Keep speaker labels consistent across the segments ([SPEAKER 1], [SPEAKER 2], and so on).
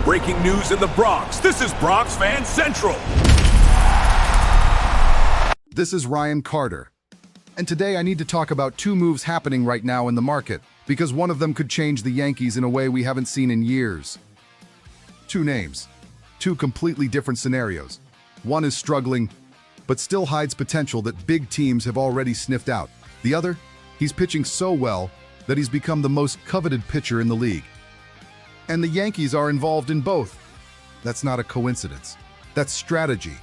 [SPEAKER 1] Breaking news in the Bronx. This is Bronx Fan Central.
[SPEAKER 2] This is Ryan Carter. And today I need to talk about two moves happening right now in the market, because one of them could change the Yankees in a way we haven't seen in years. Two names. Two completely different scenarios. One is struggling, but still hides potential that big teams have already sniffed out. The other, he's pitching so well that he's become the most coveted pitcher in the league. And the Yankees are involved in both. That's not a coincidence. That's strategy.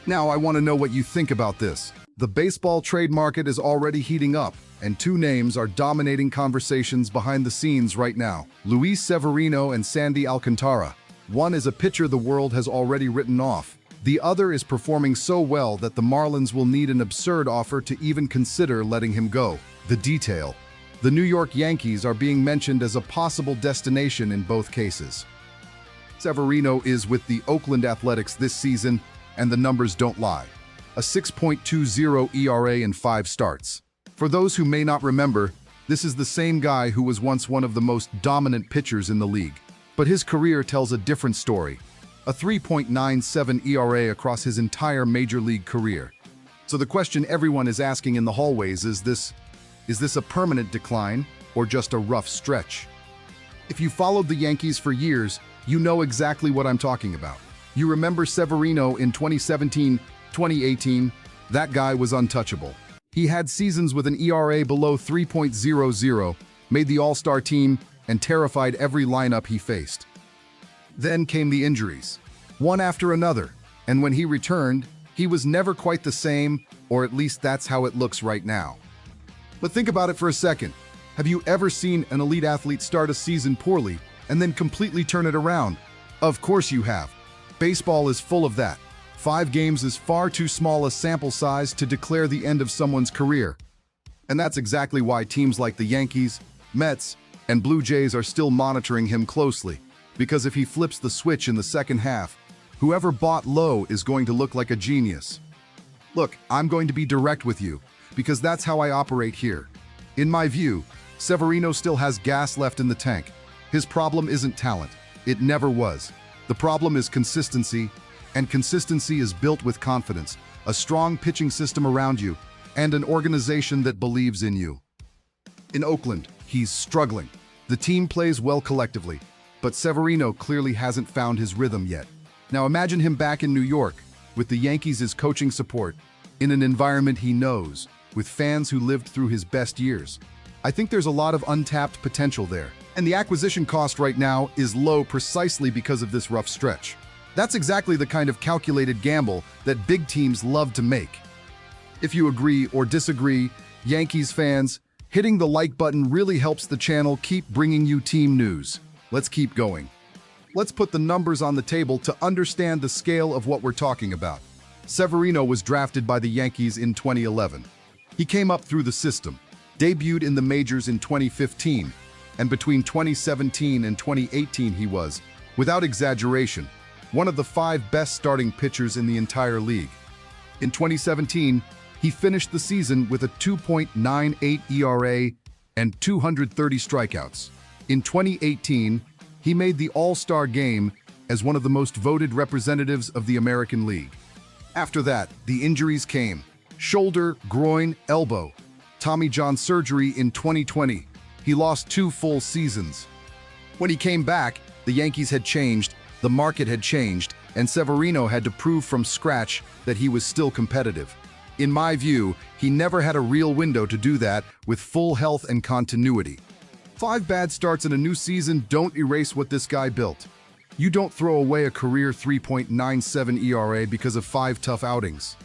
[SPEAKER 2] Now I want to know what you think about this. The baseball trade market is already heating up, and two names are dominating conversations behind the scenes right now. Luis Severino and Sandy Alcantara. One is a pitcher the world has already written off. The other is performing so well that the Marlins will need an absurd offer to even consider letting him go. The detail. The New York Yankees are being mentioned as a possible destination in both cases. Severino is with the Oakland Athletics this season, and the numbers don't lie. A 6.20 ERA in 5 starts. For those who may not remember, this is the same guy who was once one of the most dominant pitchers in the league. But his career tells a different story. A 3.97 ERA across his entire major league career. So the question everyone is asking in the hallways is this a permanent decline or just a rough stretch? If you followed the Yankees for years, you know exactly what I'm talking about. You remember Severino in 2017, 2018, that guy was untouchable. He had seasons with an ERA below 3.00, made the All-Star team, and terrified every lineup he faced. Then came the injuries, one after another, and when he returned, he was never quite the same, or at least that's how it looks right now. But think about it for a second. Have you ever seen an elite athlete start a season poorly and then completely turn it around? Of course you have. Baseball is full of that. 5 games is far too small a sample size to declare the end of someone's career. And that's exactly why teams like the Yankees, Mets, and Blue Jays are still monitoring him closely. Because if he flips the switch in the second half, whoever bought low is going to look like a genius. Look, I'm going to be direct with you, because that's how I operate here. In my view, Severino still has gas left in the tank. His problem isn't talent. It never was. The problem is consistency, and consistency is built with confidence, a strong pitching system around you, and an organization that believes in you. In Oakland, he's struggling. The team plays well collectively, but Severino clearly hasn't found his rhythm yet. Now imagine him back in New York, with the Yankees' coaching support, in an environment he knows, with fans who lived through his best years. I think there's a lot of untapped potential there, and the acquisition cost right now is low precisely because of this rough stretch. That's exactly the kind of calculated gamble that big teams love to make. If you agree or disagree, Yankees fans, hitting the like button really helps the channel keep bringing you team news. Let's keep going. Let's put the numbers on the table to understand the scale of what we're talking about. Severino was drafted by the Yankees in 2011. He came up through the system, debuted in the majors in 2015, and between 2017 and 2018 he was, without exaggeration, one of the 5 best starting pitchers in the entire league. In 2017, he finished the season with a 2.98 ERA and 230 strikeouts. In 2018, he made the All-Star game as one of the most voted representatives of the American League. After that, the injuries came. Shoulder, groin, elbow. Tommy John surgery in 2020. He lost 2 full seasons. When he came back, the Yankees had changed, the market had changed, and Severino had to prove from scratch that he was still competitive. In my view, he never had a real window to do that with full health and continuity. 5 bad starts in a new season don't erase what this guy built. You don't throw away a career 3.97 ERA because of 5 tough outings.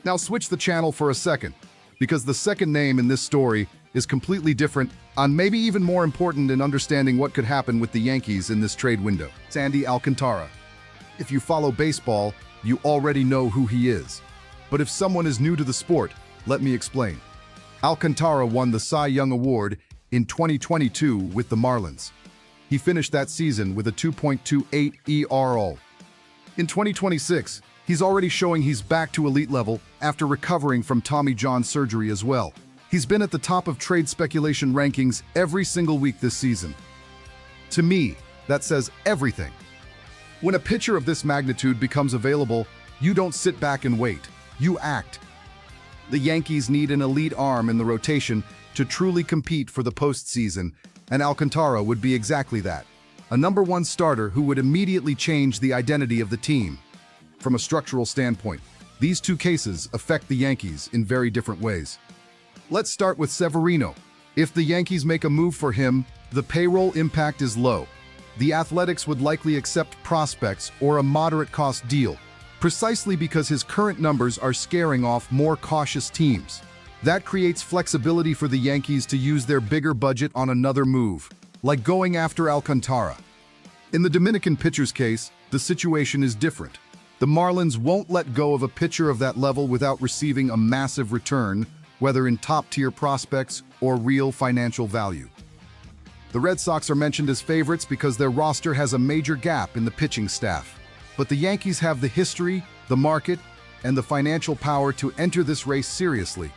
[SPEAKER 2] Now switch the channel for a second, because the second name in this story is completely different and maybe even more important in understanding what could happen with the Yankees in this trade window. Sandy Alcantara. If you follow baseball, you already know who he is. But if someone is new to the sport, let me explain. Alcantara won the Cy Young Award in 2022 with the Marlins. He finished that season with a 2.28 ERA. In 2026, he's already showing he's back to elite level after recovering from Tommy John surgery as well. He's been at the top of trade speculation rankings every single week this season. To me, that says everything. When a pitcher of this magnitude becomes available, you don't sit back and wait. You act. The Yankees need an elite arm in the rotation to truly compete for the postseason, and Alcantara would be exactly that. A number one starter who would immediately change the identity of the team. From a structural standpoint, these two cases affect the Yankees in very different ways. Let's start with Severino. If the Yankees make a move for him, the payroll impact is low. The Athletics would likely accept prospects or a moderate-cost deal, precisely because his current numbers are scaring off more cautious teams. That creates flexibility for the Yankees to use their bigger budget on another move, like going after Alcantara. In the Dominican pitcher's case, the situation is different. The Marlins won't let go of a pitcher of that level without receiving a massive return, whether in top-tier prospects or real financial value. The Red Sox are mentioned as favorites because their roster has a major gap in the pitching staff. But the Yankees have the history, the market, and the financial power to enter this race seriously.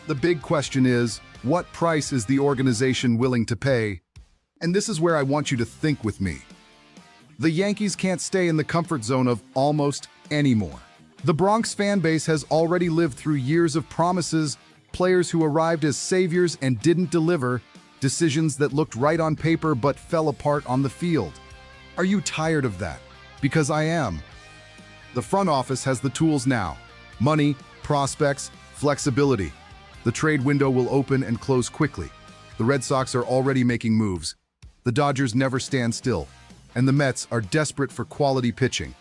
[SPEAKER 2] The big question is, what price is the organization willing to pay? And this is where I want you to think with me. The Yankees can't stay in the comfort zone of almost anymore. The Bronx fan base has already lived through years of promises, players who arrived as saviors and didn't deliver, decisions that looked right on paper but fell apart on the field. Are you tired of that? Because I am. The front office has the tools now. Money, prospects, flexibility. The trade window will open and close quickly. The Red Sox are already making moves. The Dodgers never stand still. And the Mets are desperate for quality pitching.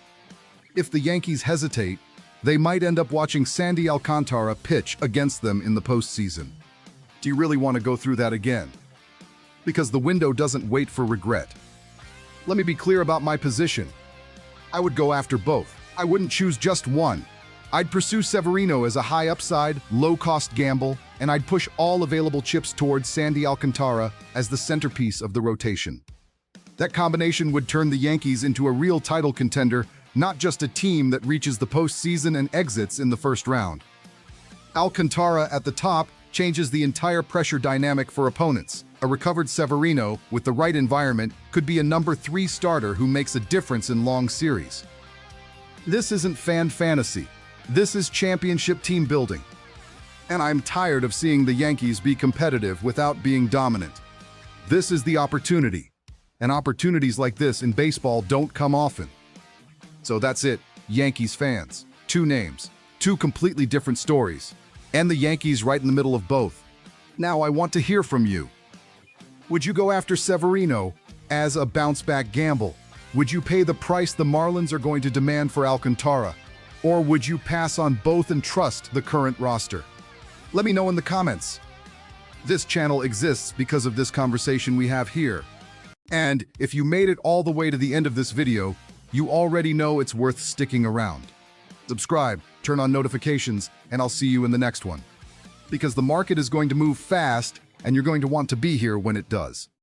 [SPEAKER 2] If the Yankees hesitate, they might end up watching Sandy Alcantara pitch against them in the postseason. Do you really want to go through that again? Because the window doesn't wait for regret. Let me be clear about my position. I would go after both. I wouldn't choose just one. I'd pursue Severino as a high-upside, low-cost gamble, and I'd push all available chips towards Sandy Alcantara as the centerpiece of the rotation. That combination would turn the Yankees into a real title contender, not just a team that reaches the postseason and exits in the first round. Alcantara at the top changes the entire pressure dynamic for opponents. A recovered Severino, with the right environment, could be a number 3 starter who makes a difference in long series. This isn't fan fantasy. This is championship team building. And I'm tired of seeing the Yankees be competitive without being dominant. This is the opportunity. And opportunities like this in baseball don't come often. So that's it, Yankees fans. 2 names, 2 completely different stories. And the Yankees right in the middle of both. Now I want to hear from you. Would you go after Severino as a bounce-back gamble? Would you pay the price the Marlins are going to demand for Alcantara? Or would you pass on both and trust the current roster? Let me know in the comments. This channel exists because of this conversation we have here. And if you made it all the way to the end of this video, you already know it's worth sticking around. Subscribe, turn on notifications, and I'll see you in the next one. Because the market is going to move fast, and you're going to want to be here when it does.